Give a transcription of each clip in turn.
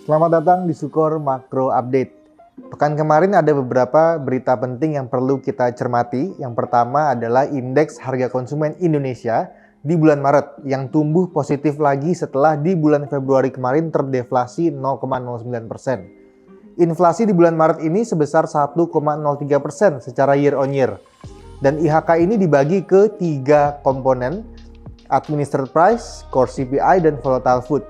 Selamat datang di Sukor Makro Update. Pekan kemarin ada beberapa berita penting yang perlu kita cermati. Yang pertama adalah indeks harga konsumen Indonesia di bulan Maret yang tumbuh positif lagi setelah di bulan Februari kemarin terdeflasi 0,09%. Inflasi di bulan Maret ini sebesar 1,03% secara year on year. Dan IHK ini dibagi ke 3 komponen, Administered Price, Core CPI, dan Volatile Food.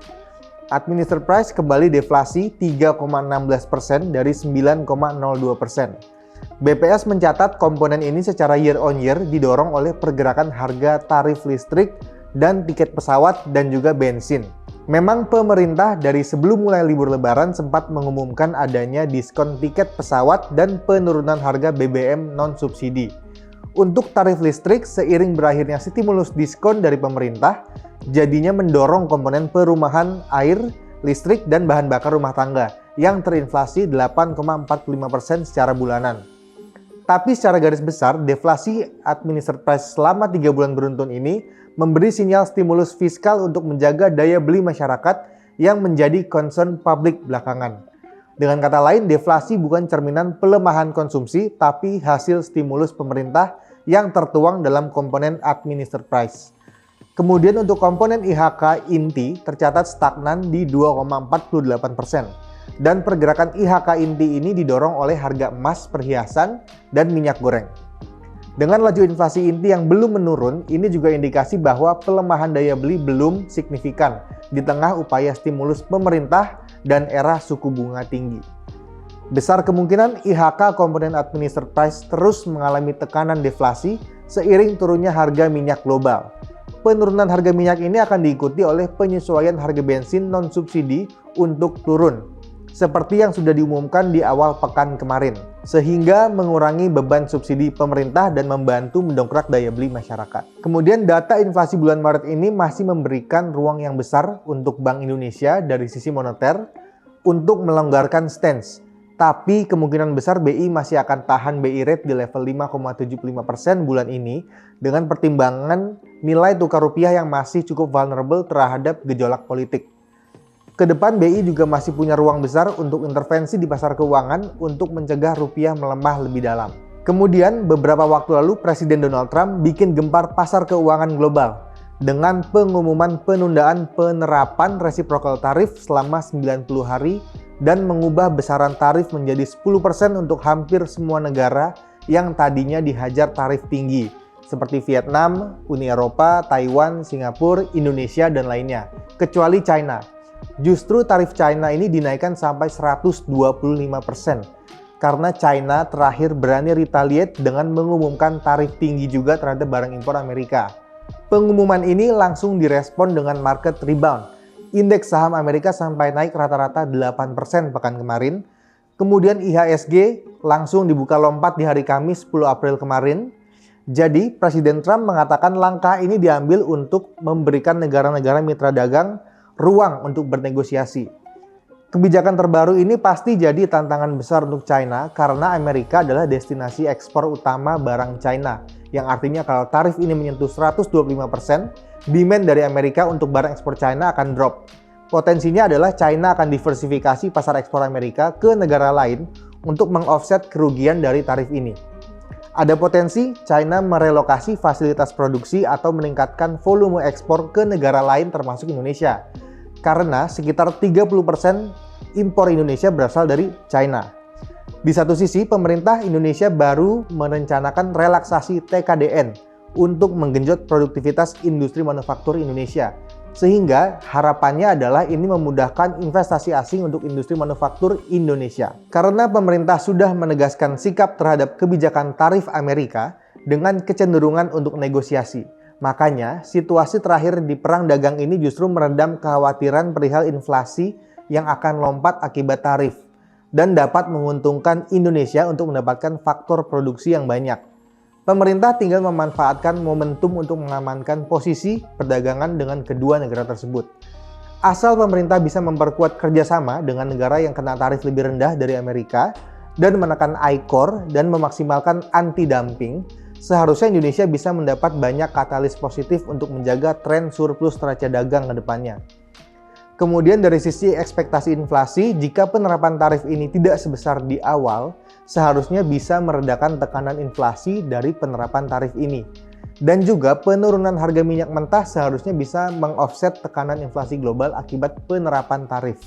Administered Price kembali deflasi 3,16% dari 9,02%. BPS mencatat komponen ini secara year on year didorong oleh pergerakan harga tarif listrik dan tiket pesawat dan juga bensin. Memang pemerintah dari sebelum mulai libur lebaran sempat mengumumkan adanya diskon tiket pesawat dan penurunan harga BBM non-subsidi. Untuk tarif listrik, seiring berakhirnya stimulus diskon dari pemerintah, jadinya mendorong komponen perumahan, air, listrik, dan bahan bakar rumah tangga yang terinflasi 8,45% secara bulanan. Tapi secara garis besar, deflasi administered price selama 3 bulan beruntun ini memberi sinyal stimulus fiskal untuk menjaga daya beli masyarakat yang menjadi concern publik belakangan. Dengan kata lain, deflasi bukan cerminan pelemahan konsumsi, tapi hasil stimulus pemerintah yang tertuang dalam komponen administered price. Kemudian untuk komponen IHK inti tercatat stagnan di 2,48%. Dan pergerakan IHK inti ini didorong oleh harga emas, perhiasan, dan minyak goreng. Dengan laju inflasi inti yang belum menurun, ini juga indikasi bahwa pelemahan daya beli belum signifikan di tengah upaya stimulus pemerintah dan era suku bunga tinggi. Besar kemungkinan IHK komponen administered price terus mengalami tekanan deflasi seiring turunnya harga minyak global. Penurunan harga minyak ini akan diikuti oleh penyesuaian harga bensin non-subsidi untuk turun, seperti yang sudah diumumkan di awal pekan kemarin, sehingga mengurangi beban subsidi pemerintah dan membantu mendongkrak daya beli masyarakat. Kemudian data inflasi bulan Maret ini masih memberikan ruang yang besar untuk Bank Indonesia dari sisi moneter untuk melonggarkan stance. Tapi kemungkinan besar BI masih akan tahan BI rate di level 5,75% bulan ini dengan pertimbangan nilai tukar rupiah yang masih cukup vulnerable terhadap gejolak politik. Kedepan BI juga masih punya ruang besar untuk intervensi di pasar keuangan untuk mencegah rupiah melemah lebih dalam. Kemudian beberapa waktu lalu Presiden Donald Trump bikin gempar pasar keuangan global dengan pengumuman penundaan penerapan reciprocal tarif selama 90 hari dan mengubah besaran tarif menjadi 10% untuk hampir semua negara yang tadinya dihajar tarif tinggi, seperti Vietnam, Uni Eropa, Taiwan, Singapura, Indonesia, dan lainnya, kecuali China. Justru tarif China ini dinaikkan sampai 125% karena China terakhir berani retaliate dengan mengumumkan tarif tinggi juga terhadap barang impor Amerika. Pengumuman ini langsung direspon dengan market rebound. Indeks saham Amerika sampai naik rata-rata 8% pekan kemarin. Kemudian IHSG langsung dibuka lompat di hari Kamis 10 April kemarin. Jadi Presiden Trump mengatakan langkah ini diambil untuk memberikan negara-negara mitra dagang ruang untuk bernegosiasi. Kebijakan terbaru ini pasti jadi tantangan besar untuk China karena Amerika adalah destinasi ekspor utama barang China, yang artinya kalau tarif ini menyentuh 125%, demand dari Amerika untuk barang ekspor China akan drop. Potensinya adalah China akan diversifikasi pasar ekspor Amerika ke negara lain untuk meng-offset kerugian dari tarif ini. Ada potensi China merelokasi fasilitas produksi atau meningkatkan volume ekspor ke negara lain termasuk Indonesia. Karena sekitar 30% impor Indonesia berasal dari China. Di satu sisi, pemerintah Indonesia baru merencanakan relaksasi TKDN untuk menggenjot produktivitas industri manufaktur Indonesia. Sehingga harapannya adalah ini memudahkan investasi asing untuk industri manufaktur Indonesia. Karena pemerintah sudah menegaskan sikap terhadap kebijakan tarif Amerika dengan kecenderungan untuk negosiasi. Makanya, situasi terakhir di perang dagang ini justru meredam kekhawatiran perihal inflasi yang akan lompat akibat tarif dan dapat menguntungkan Indonesia untuk mendapatkan faktor produksi yang banyak. Pemerintah tinggal memanfaatkan momentum untuk mengamankan posisi perdagangan dengan kedua negara tersebut. Asal pemerintah bisa memperkuat kerjasama dengan negara yang kena tarif lebih rendah dari Amerika dan menekan ICOR dan memaksimalkan anti-dumping, seharusnya Indonesia bisa mendapat banyak katalis positif untuk menjaga tren surplus neraca dagang ke depannya. Kemudian dari sisi ekspektasi inflasi, jika penerapan tarif ini tidak sebesar di awal, seharusnya bisa meredakan tekanan inflasi dari penerapan tarif ini. Dan juga penurunan harga minyak mentah seharusnya bisa mengoffset tekanan inflasi global akibat penerapan tarif.